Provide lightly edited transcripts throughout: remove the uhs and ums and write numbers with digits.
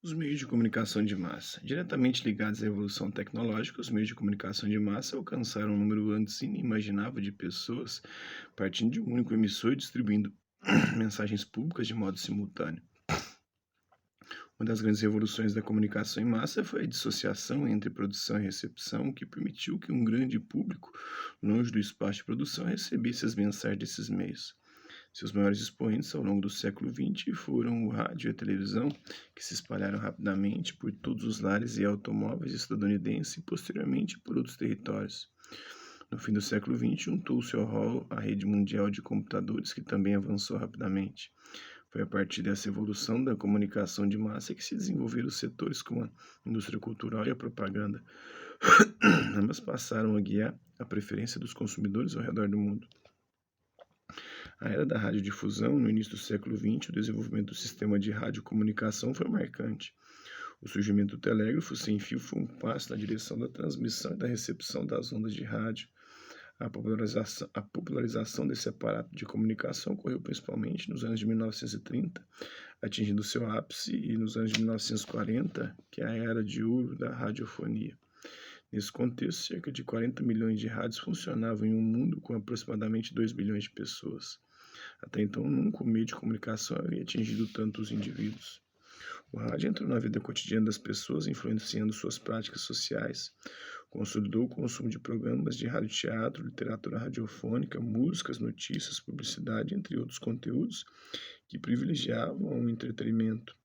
Os meios de comunicação de massa. Diretamente ligados à evolução tecnológica, os meios de comunicação de massa alcançaram um número antes inimaginável de pessoas, partindo de um único emissor e distribuindo mensagens públicas de modo simultâneo. Uma das grandes revoluções da comunicação em massa foi a dissociação entre produção e recepção, que permitiu que um grande público, longe do espaço de produção, recebesse as mensagens desses meios. Seus maiores expoentes ao longo do século XX foram o rádio e a televisão, que se espalharam rapidamente por todos os lares e automóveis estadunidenses e posteriormente por outros territórios. No fim do século XX, juntou-se ao rol a rede mundial de computadores, que também avançou rapidamente. Foi a partir dessa evolução da comunicação de massa que se desenvolveram os setores como a indústria cultural e a propaganda. Ambas passaram a guiar a preferência dos consumidores ao redor do mundo. A era da radiodifusão, no início do século XX, o desenvolvimento do sistema de radiocomunicação foi marcante. O surgimento do telégrafo sem fio foi um passo na direção da transmissão e da recepção das ondas de rádio. A popularização desse aparato de comunicação ocorreu principalmente nos anos de 1930, atingindo seu ápice e nos anos de 1940, que é a era de ouro da radiofonia. Nesse contexto, cerca de 40 milhões de rádios funcionavam em um mundo com aproximadamente 2 bilhões de pessoas. Até então, nunca o meio de comunicação havia atingido tantos indivíduos. O rádio entrou na vida cotidiana das pessoas, influenciando suas práticas sociais. Consolidou o consumo de programas de radioteatro, literatura radiofônica, músicas, notícias, publicidade, entre outros conteúdos que privilegiavam o entretenimento.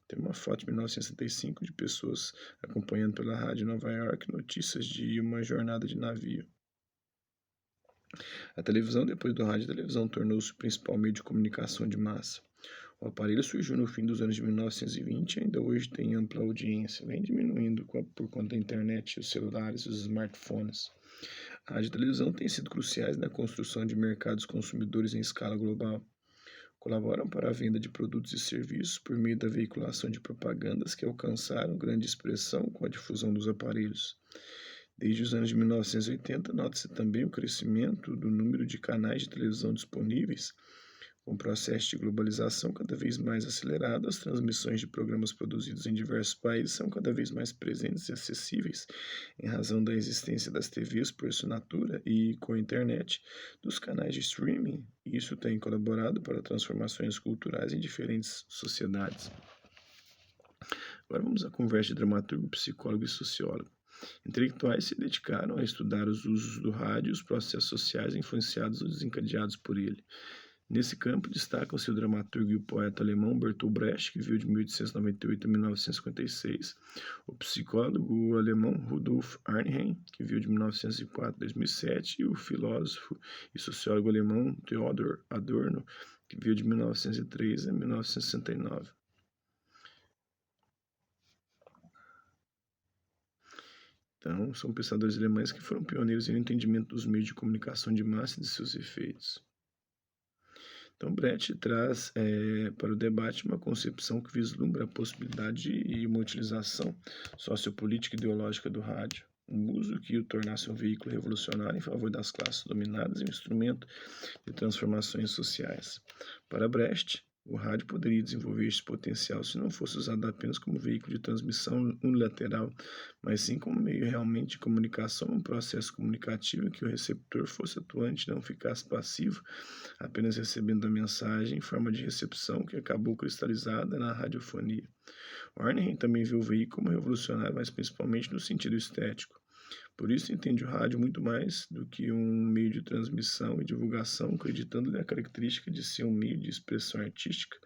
Tem uma foto de 1965 de pessoas acompanhando pela rádio em Nova York notícias de uma jornada de navio. A televisão, depois do rádio, a televisão tornou-se o principal meio de comunicação de massa. O aparelho surgiu no fim dos anos de 1920 e ainda hoje tem ampla audiência, vem diminuindo por conta da internet, os celulares e os smartphones. A rádio e a televisão têm sido cruciais na construção de mercados consumidores em escala global. Colaboram para a venda de produtos e serviços por meio da veiculação de propagandas que alcançaram grande expressão com a difusão dos aparelhos. Desde os anos de 1980, nota-se também o crescimento do número de canais de televisão disponíveis. Com o processo de globalização cada vez mais acelerado, as transmissões de programas produzidos em diversos países são cada vez mais presentes e acessíveis, em razão da existência das TVs por assinatura e, com a internet, dos canais de streaming. Isso tem colaborado para transformações culturais em diferentes sociedades. Agora vamos à conversa de dramaturgo, psicólogo e sociólogo. Intelectuais se dedicaram a estudar os usos do rádio e os processos sociais influenciados ou desencadeados por ele. Nesse campo, destacam-se o dramaturgo e o poeta alemão Bertolt Brecht, que viveu de 1898 a 1956, o psicólogo alemão Rudolf Arnhem, que viveu de 1904 a 2007, e o filósofo e sociólogo alemão Theodor Adorno, que viveu de 1903 a 1969. Então, são pensadores alemães que foram pioneiros no entendimento dos meios de comunicação de massa e de seus efeitos. Então, Brecht traz para o debate uma concepção que vislumbra a possibilidade e uma utilização sociopolítica e ideológica do rádio, um uso que o tornasse um veículo revolucionário em favor das classes dominadas e um instrumento de transformações sociais. Para Brecht, o rádio poderia desenvolver este potencial se não fosse usado apenas como veículo de transmissão unilateral, mas sim como meio realmente de comunicação, um processo comunicativo em que o receptor fosse atuante, não ficasse passivo, apenas recebendo a mensagem em forma de recepção que acabou cristalizada na radiofonia. Arnhem também viu o veículo como revolucionário, mas principalmente no sentido estético. Por isso entende o rádio muito mais do que um meio de transmissão e divulgação, acreditando-lhe a característica de ser um meio de expressão artística.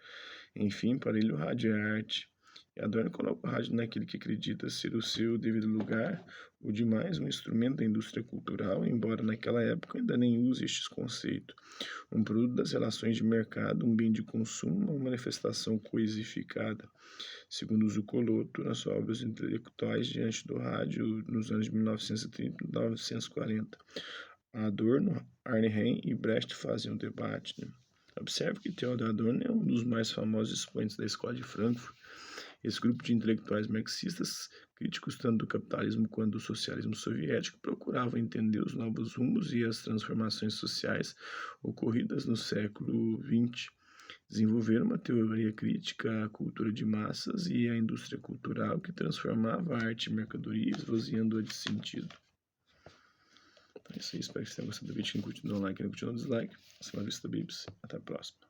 Enfim, para ele o rádio é arte. E Adorno coloca o rádio naquele que acredita ser o seu devido lugar, o demais um instrumento da indústria cultural, embora naquela época ainda nem use este conceito. Um produto das relações de mercado, um bem de consumo, uma manifestação coisificada. Segundo Zuccoloto, na sua obra Os Intelectuais diante do Rádio, nos anos de 1930 e 1940. Adorno, Arnhem e Brecht fazem um debate. Observe que Theodor Adorno é um dos mais famosos expoentes da Escola de Frankfurt. Esse grupo de intelectuais marxistas, críticos tanto do capitalismo quanto do socialismo soviético, procuravam entender os novos rumos e as transformações sociais ocorridas no século XX. Desenvolveram uma teoria crítica à cultura de massas e à indústria cultural que transformava a arte em mercadoria, esvaziando-a de sentido. Então é isso aí, espero que você tenha gostado do vídeo. Quem curtiu, dá um like, quem não curtiu, dá um dislike. Essa é a Vista Bibs. Até a próxima.